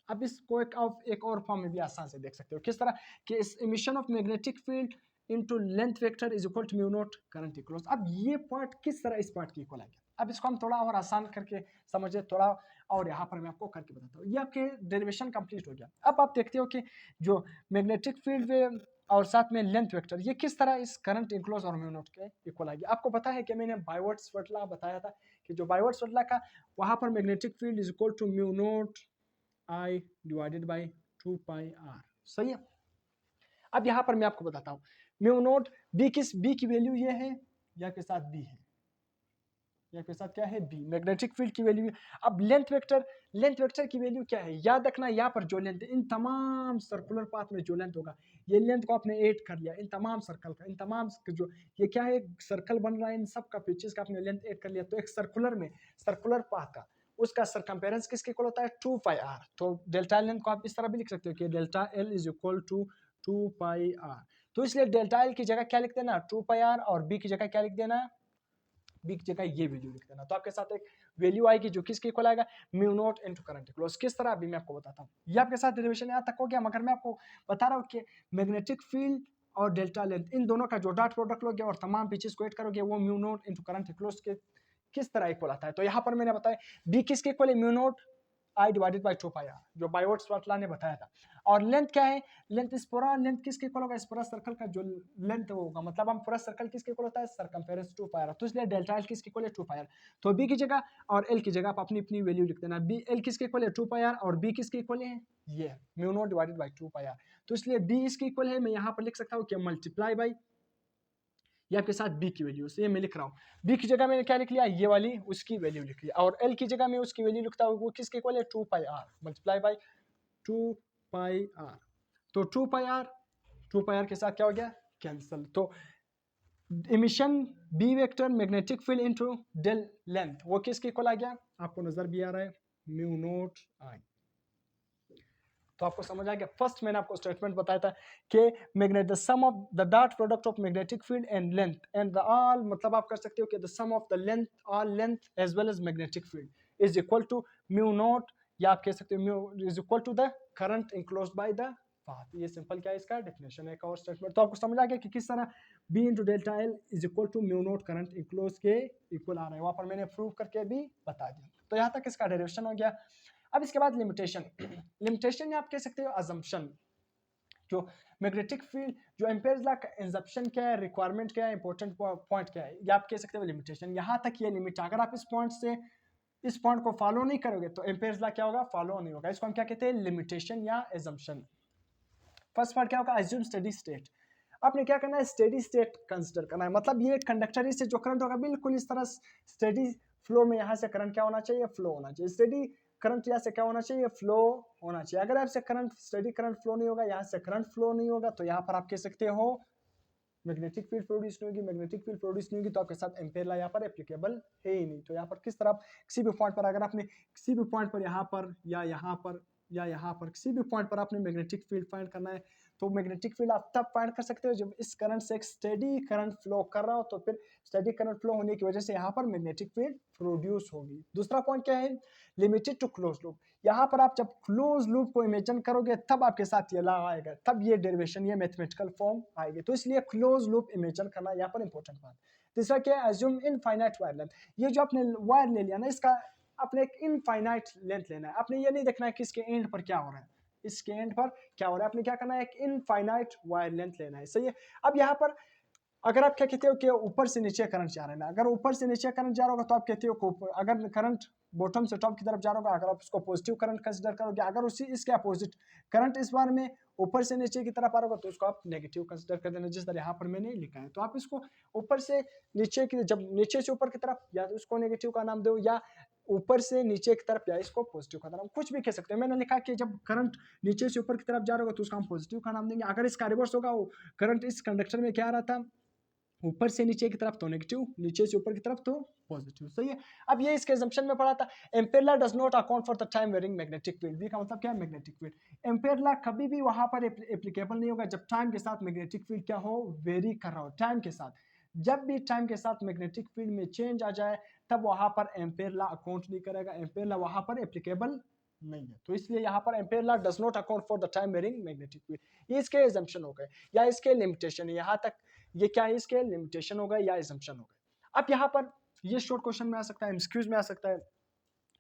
अब इसको एक और फॉर्म में भी आसान से देख सकते हो, किस तरह कि इस summation of magnetic field into length vector is equal to mu naught current equals. अब ये पॉइंट किस तरह इस पॉइंट की इक्वल आएगा, अब इसको हम थोड़ा और आसान करके समझे थोड़ा, और यहाँ पर मैं आपको करके बताता हूँ। ये आपके डेरिवेशन कंप्लीट हो गया। अब आप देखते हो कि जो मैग्नेटिक फील्ड वेव और साथ में लेंथ वेक्टर ये किस तरह इस करंट इनक्लोज और म्यू नॉट के इक्वल आएगी। आपको पता है कि मैंने बायवर्ट्स लॉ बताया था कि जो बायवर्ट्स लॉ का वहाँ पर magnetic field is equal to mu naught I divided by 2πr, सही है। अब यहाँ पर मैं आपको बताता हूँ म्यू नोट बी की वैल्यू ये है, या के साथ बी है, या के साथ क्या है, बी मैग्नेटिक फील्ड की वैल्यू। अब लेंथ वेक्टर की वैल्यू क्या है, याद रखना यहाँ पर जो लेंथ इन तमाम सर्कुलर पाथ में जो लेंथ होगा, ये लेंथ को आपने ऐड कर लिया इन तमाम सर्कल का, इन तमाम जो ये क्या है सर्कल बन रहा है, इन सब का पिचेस का आपने लेंथ ऐड कर लिया, तो एक सर्कुलर पाथ का उसका सरकम्पेरेंस किसके इक्वल होता है, 2πr। तो डेल्टा लेंथ को आप इस तरह भी लिख सकते हो कि delta L is equal to 2πr। तो इसलिए डेल्टा एल की जगह क्या लिख देना, 2πr, और बी की जगह क्या लिख देना, बी की जगह ये वैल्यू लिख देना। तो आपके साथ एक वैल्यू आएगी जो किसके इक्वल आएगा, mu naught into current equals. किस तरह अभी मैं आपको बताता हूँ। ये आपके साथ डेरिवेशन यहाँ तक हो गया, मगर मैं आपको बता रहा हूँ कि मैग्नेटिक फील्ड और डेल्टा लेंथ इन दोनों का जो डॉट प्रोडक्ट लोगे और तमाम पिचेस को ऐड करोगे वो mu naught into current equals के किस तरह इक्वल आता है। तो यहाँ पर मैंने बताया बी किसके इक्वल है, mu naught I divided by 2πr, जो बायवर्ट्स लॉ ने बताया था। और लेंथ क्या है, लेंथ इस पूरा लेंथ किसके इक्वल होगा, इस पूरा सर्कल का जो लेंथ होगा, मतलब हम पूरा सर्कल किसके इक्वल होता है, सरकमफेरेंस 2πr। तो इसलिए डेल्टा एल किसके इक्वल है, 2πr। तो बी की जगह और एल की जगह आप अपनी अपनी वैल्यू लिख देना। बी एल किसके इक्वल है, 2πr, और बी किसके इक्वल है, ये mu naught divided by 2πr। तो इसलिए बी इसके इक्वल है, मैं यहाँ पर लिख सकता हूँ कि मल्टीप्लाई बाई ये आपके साथ बी की वैल्यू से मैं लिख रहा हूँ। बी की जगह मैंने क्या लिख लिया, ये वाली उसकी वैल्यू लिख लिया, और एल की जगह मैं उसकी वैल्यू लिखता हूँ वो किसके इक्वल है, 2πr मल्टीप्लाई बाई 2πr। तो 2πr के साथ क्या हो गया, कैंसिल। तो summation B vector magnetic field into del length, वो किसके इक्वल आ गया, आपको नजर भी आ रहा है, म्यू नॉट आई। तो आपको समझ आ गया। फर्स्ट मैंने आपको स्टेटमेंट बताया था कि magnet the sum of the dot product of magnetic field and length and the all, मतलब आप कर सकते हो कि the sum of the length all length as well as magnetic field is equal to mu naught, या आप कह सकते हो mu is equal to the current enclosed by the path. ये सिंपल क्या है, इसका डेफिनेशन है। एक और स्टेटमेंट तो आपको समझ आ गया कि किस तरह B into delta L is equal to mu naught current enclose के इक्वल आ रहा है, वहां पर मैंने प्रूव करके भी बता दिया। तो यहाँ तक इसका डेरिवेशन हो गया। अब इसके बाद लिमिटेशन, लिमिटेशन आप कह सकते हो अजम्पशन। जो मैग्नेटिक फील्ड, जो एम्पेयर्स लॉ का एजम्पशन क्या है, रिक्वायरमेंट क्या है, इंपॉर्टेंट पॉइंट क्या है, ये आप कह सकते हो लिमिटेशन। यहाँ तक ये लिमिट, अगर आप इस पॉइंट से इस पॉइंट को फॉलो नहीं करोगे तो एम्पेयर्स लॉ क्या होगा, फॉलो नहीं होगा। इसको हम क्या कहते हैं, लिमिटेशन या एजम्पशन। फर्स्ट पार्ट क्या होगा, अज्यूम स्टेडी स्टेट। आपने क्या करना है, स्टेडी स्टेट कंसिडर करना है। मतलब ये कंडक्टर से जो करंट होगा बिल्कुल इस तरह स्टेडी फ्लो में, यहाँ से करंट क्या होना चाहिए, फ्लो होना चाहिए। स्टेडी करंट यहाँ से क्या होना चाहिए, फ्लो होना चाहिए। अगर आपसे करंट स्टेडी करंट फ्लो नहीं होगा, यहाँ से करंट फ्लो नहीं होगा, तो यहाँ पर आप कह सकते हो मैग्नेटिक फील्ड प्रोड्यूस नहीं होगी। मैग्नेटिक फील्ड प्रोड्यूस नहीं होगी तो आपके साथ एम्पेयर लॉ यहाँ पर एप्लीकेबल है ही नहीं। तो यहाँ पर किस तरह किसी भी पॉइंट पर, अगर आपने किसी भी पॉइंट पर यहाँ पर या यहाँ पर या यहाँ पर किसी भी पॉइंट पर आपने मैग्नेटिक फील्ड फाइंड करना है, तो मैग्नेटिक फील्ड आप तब फाइंड कर सकते हो जब इस करंट से एक स्टेडी करंट फ्लो कर रहा हो, तो फिर स्टेडी करंट फ्लो होने की वजह से यहाँ पर मैग्नेटिक फील्ड प्रोड्यूस होगी। दूसरा पॉइंट क्या है, लिमिटेड टू क्लोज लूप। यहाँ पर आप जब क्लोज लूप को इमेजिन करोगे तब आपके साथ ये लॉ आएगा, तब ये डेरिवेशन, ये मैथमेटिकल फॉर्म आएगी। तो इसलिए क्लोज लूप इमेजिन करना यहाँ पर इंपॉर्टेंट बात। तीसरा क्या है, अज्यूम इनफाइनाइट वायर लेंथ। ये जो आपने वायर ले लिया ना, इसका आपने एक इनफाइनाइट लेंथ लेना है। आपने ये नहीं देखना है कि इसके एंड पर क्या हो रहा है, इसके एंड पर क्या हो रहा है, आपने क्या करना है, एक इनफाइनाइट वायर लेंथ लेना है। सही है। अब यहाँ पर अगर आप क्या कहते हो कि ऊपर से नीचे करंट जा रहा है ना, अगर ऊपर से नीचे करंट जा रहा होगा तो आप कहते हो अगर करंट बॉटम से टॉप की तरफ जा रहा होगा, अगर आप उसको पॉजिटिव करंट कंसीडर करोगे, अगर उसी इसके अपोजिट करंट इस बार में ऊपर से नीचे की तरफ आ रहा होगा तो उसको आप नेगेटिव कंसीडर कर देना, जिस तरह यहाँ पर मैंने लिखा है। तो आप इसको ऊपर से नीचे की, जब नीचे से ऊपर की तरफ, या तो उसको नेगेटिव का नाम दो, या ऊपर से नीचे की तरफ, या इसको पॉजिटिव का नाम, कुछ भी कह सकते हैं। मैंने लिखा कि जब करंट नीचे से ऊपर की तरफ जा रहा होगा तो उसका हम पॉजिटिव का नाम देंगे। अगर इसका रिवर्स होगा, करंट इस कंडक्टर में क्या आ रहा था, ऊपर से नीचे की तरफ तो नेगेटिव, नीचे से ऊपर की तरफ तो पॉजिटिव। सही है। अब ये इसके assumption में पढ़ा था, Ampere law does not account for the time varying magnetic field. B का मतलब क्या है, मैग्नेटिक फील्ड। एम्पेयर लॉ कभी भी वहां पर एप्लीकेबल नहीं होगा जब टाइम के साथ मैग्नेटिक फील्ड क्या हो, वेरी कर रहा हो टाइम के साथ। जब भी टाइम के साथ मैग्नेटिक फील्ड में चेंज आ जाए तब वहां पर एम्पेयर लॉ अकाउंट नहीं करेगा, एम्पेयर लॉ वहां पर एप्लीकेबल नहीं है। तो इसलिए यहाँ पर Ampere law does not account for the time varying magnetic field. ये इसके assumption हो गए या इसके लिमिटेशन। यहाँ तक ये क्या है, इसके लिमिटेशन हो गए या assumption हो गए। अब यहाँ पर ये शॉर्ट क्वेश्चन में आ सकता है, एमसीक्यूज में आ सकता है।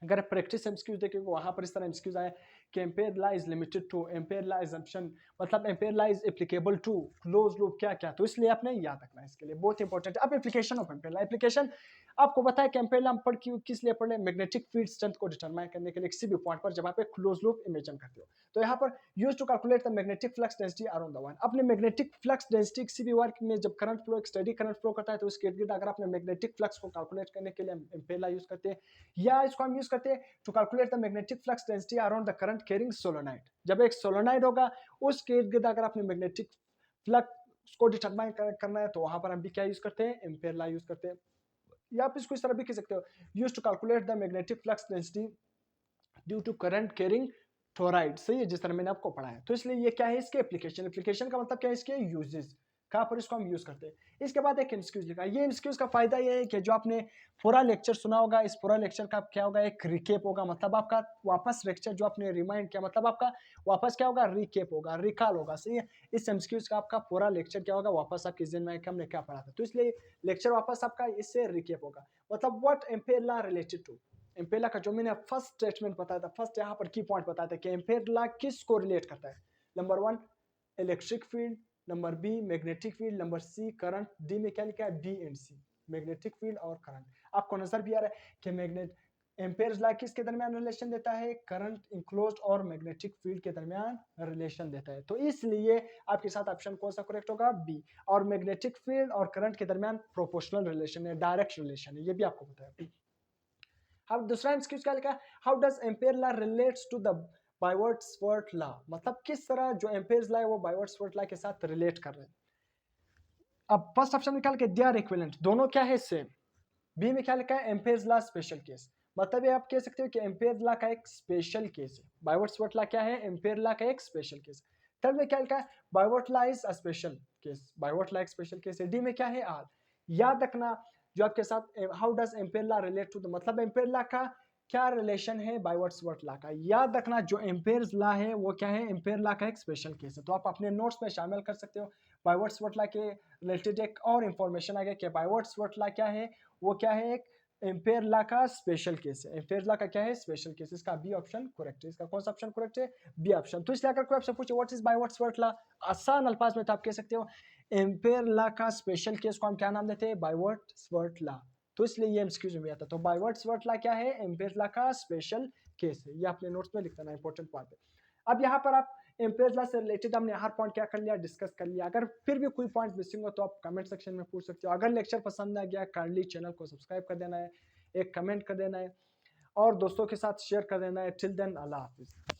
अगर प्रैक्टिस एमसीक्यूज देखेंगे वहां पर इस तरह एमसीक्यूज आए कि Ampere law is limited to, Ampere law assumption, मतलब Ampere law is applicable to close loop क्या क्या। तो इसलिए आपने याद रखना है, इसके लिए बहुत इंपॉर्टेंट है। अब application of ampere law, application आपको पता है कि एम्पेयर लॉ हम पढ़ किस लिए पढ़ रहे हैं, मैग्नेटिक फील्ड स्ट्रेंथ को डिटरमाइन करने के लिए किसी भी पॉइंट पर जब आप एक क्लोज लूप इमेजिन करते हो। तो यहाँ पर use to calculate the magnetic flux density around the wire. अपने मैग्नेटिक फ्लक्स डेंसिटी किसी भी वायर में जब करंट फ्लो, एक स्टेडी करंट फ्लो करता है तो उसके इर्द गिर्द अगर आपने मैग्नेटिक फ्लक्स को कैलकुलेट करने के लिए एम्पेयर लॉ यूज करते हैं, या इसको हम यूज करते हैं to calculate the magnetic flux density around the current carrying solenoid. जब एक सोलोनाइड होगा उसके इर्द गिर्द अगर आपने मैग्नेटिक फ्लक्स को डिटरमाइन करना है तो वहां पर हम भी क्या यूज करते हैं, एम्पेयर लॉ यूज करते हैं। या आप इसको इस तरह भी कह सकते हो, use to calculate the magnetic flux density due to current carrying toroid. सही है, जिस तरह मैंने आपको पढ़ा है। तो इसलिए ये क्या है, इसके एप्लीकेशन। एप्लीकेशन का मतलब क्या है, इसके यूजेस कहाँ पर इसको हम यूज करते हैं। इसके बाद एक एमसीक्यूज लिखा है। ये एमसीक्यूज का फायदा ये है कि जो आपने पूरा लेक्चर सुना होगा, इस पूरा लेक्चर का क्या होगा, एक रिकेप होगा। मतलब आपका वापस लेक्चर जो आपने रिमाइंड किया, मतलब आपका वापस क्या होगा, रिकेप होगा, रिकॉल होगा। सही है। इस एमसीक्यूज का आपका पूरा लेक्चर क्या होगा, वापस आपके जिन में हमने क्या पढ़ा था। तो इसलिए लेक्चर वापस आपका इससे रिकेप होगा। मतलब what Ampere law related to, Ampere law का जो मैंने फर्स्ट स्टेटमेंट बताया था, फर्स्ट यहाँ पर की पॉइंट बताया था कि एम्पेयर लॉ किस को रिलेट करता है। Number 1 electric field, number B magnetic field, number C current. D में क्या लिखा है, B and C, magnetic field और करंट। आपको नजर भी आ रहा है कि मैग्नेट एम्पेयर्स लॉ किसके दरमियान रिलेशन देता है, करंट इंक्लोज्ड और मैग्नेटिक फील्ड के दरमियान रिलेशन देता है। तो इसलिए आपके साथ ऑप्शन कौन सा करेक्ट होगा, बी। और मैग्नेटिक फील्ड और करंट के दरमियान प्रोपोर्शनल रिलेशन है, डायरेक्ट रिलेशन है, ये भी आपको पता है। अब दूसरा एमसीक्यू क्या लिखा है, how does Ampere law relates to the Biot Savart law, मतलब किस तरह जो एम्पेयर्स लॉ है वो बायवर्ड्सवर्थ लॉ के साथ रिलेट कर रहे हैं। अब फर्स्ट ऑप्शन निकाल के दे आर इक्विवेलेंट, दोनों क्या है सेम। बी में क्या लिखा है एम्पेयर्स लॉ स्पेशल केस, मतलब ये आप कह सकते हो कि एम्पेयर लॉ का एक स्पेशल केस है। बायवर्ड्सवर्थ लॉ क्या है, एम्पेयर लॉ का एक स्पेशल केस। थर्ड में क्या लिखा है Biot Savart law is a special case, Biot Savart law एक स्पेशल केस है। डी में क्या है आर। याद रखना जो आपके साथ how does Ampere law relate to the, मतलब एम्पेयर लॉ का क्या रिलेशन है बायवर्ड्सवर्थ लॉ का। याद रखना जो एम्पेयर लॉ है वो क्या है, एम्पेयर लॉ का एक स्पेशल केस है। तो आप अपने नोट्स में शामिल कर सकते हो। बायवर्ड्सवर्थ लॉ के रिलेटेड एक और इंफॉर्मेशन आ गया कि बायवर्ड्सवर्थ लॉ क्या है, वो क्या है एक एम्पेयर लॉ का स्पेशल केस है। एम्पेयर लॉ का क्या है स्पेशल केस, इसका बी ऑप्शन करेक्ट है। इसका कौन सा ऑप्शन करेक्ट है, बी ऑप्शन। तो इसलिए अगर कोई आपसे पूछे व्हाट इज बायवर्ड्सवर्थ लॉ, आसान अल्फाज में तो आप कह सकते हो एम्पेयर लॉ का स्पेशल केस को हम क्या नाम देते हैं, बायवर्ड्सवर्थ लॉ। तो इसलिए ये एमसीक्यू में आता है। तो बायवर्ड्सवर्थ लॉ क्या है, एम्पेयर लॉ का स्पेशल केस है। ये अपने नोट्स में लिख देना, इंपॉर्टेंट पॉइंट है। अब यहाँ पर आप एम्पेयर लॉ से रिलेटेड हमने हर पॉइंट क्या कर लिया, डिस्कस कर लिया। अगर फिर भी कोई पॉइंट मिसिंग हो तो आप कमेंट सेक्शन में पूछ सकते हो। अगर लेक्चर पसंद आ गया काइंडली चैनल को सब्सक्राइब कर देना है, एक कमेंट कर देना है और दोस्तों के साथ शेयर कर देना है। टिल देन अल्लाह हाफिज।